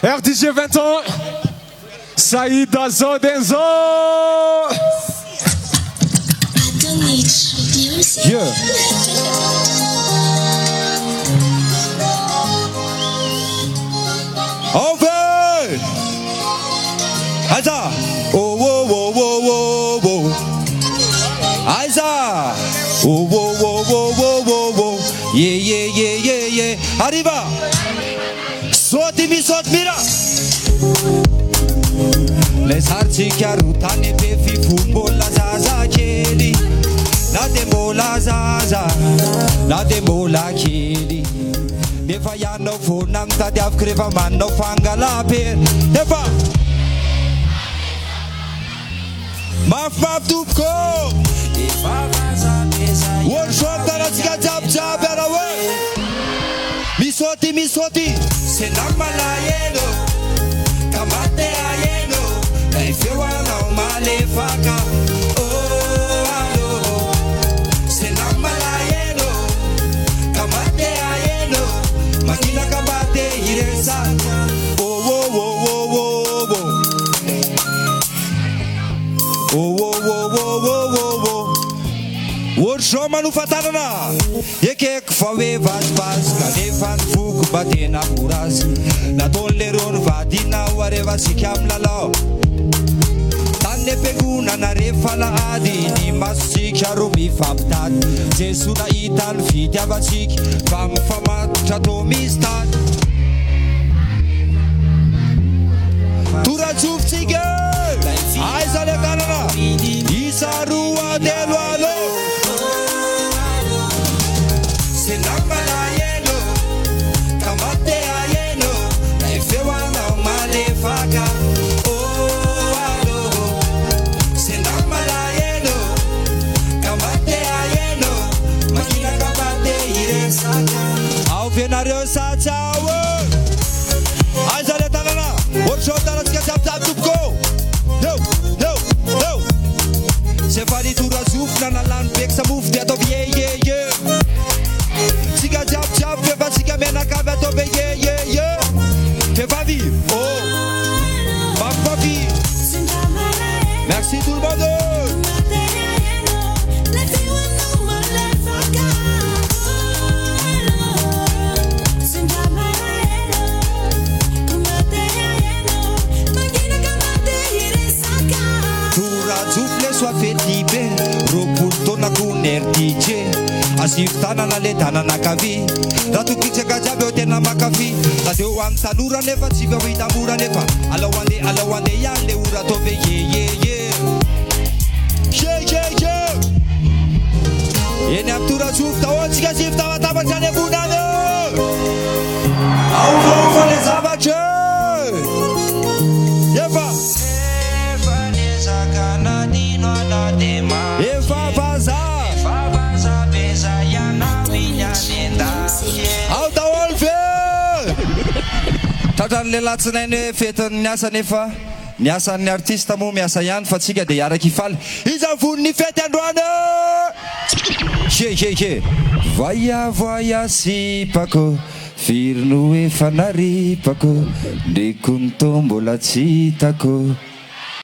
RDJ 20 ans. Sayda Zodenzo. Yeah. Over. Aza. Oh, oh, oh, oh, oh, oh. Aza. Oh, oh, oh, oh, oh, oh, oh. Yeah, yeah, yeah, yeah, yeah. Arriva. Soti mi sot mira. Les harti chiaru tane pe fi fumbola zaza keli. La demola zaza. La demola keli. Nefa ya no fonam ta de afkreva man no fangala per. Nefa. Maf tupko. One shot that has got jab away. Mi soti. Se namala yelo. Kamate ayeno. If you wanna malefaka. Oh, allo. Se namala yelo. Kamate ayeno. Makina kamate iresa. Oh, oh, oh, oh, oh, oh. Oh, oh, oh, oh, oh, oh, oh. Workshop manufatarana. Yekek fawe vas kanefan fuk batena buras. Na toleron vadina wareva sikam lalo. Tanne peguna na refala adi ni masik charumi fabtat. Jesuna itan fidya vasik fam famat chatomistat. Torajofo Aizale kanana. Isarua delwalo. Venario Sachawo Aizale Talana Workshop Talaska Tap Tupko No Sefari Torajofo Nana Land Bexa Move Dead of yeah Siga Jab Peva Siga Mena Kavet of yeah Peva Viv Oh Papa Viv Merci tout le monde. Soit fait libé, repousse na kuner DJ. Asifta na letana na kavi. Ratu kicheka jabe tena makafi. La deu antanura neva chiva wita mura neva. Ala wande yale ura tobe yeah. Yeni aptura chufta onchiga chifta wataba chane bunano. Au les amateurs. Yeva. Eva vaza beza yana winya nenda Alta wolfe Tatan le latsinainy fetiny niasa nefa niasan'ny artista mo miasa ihany fa tsika de iaraky ifaly iza voniny fety androany Che Voya sipako Firy no efa naripako Ndreko ny tombola tsy hitako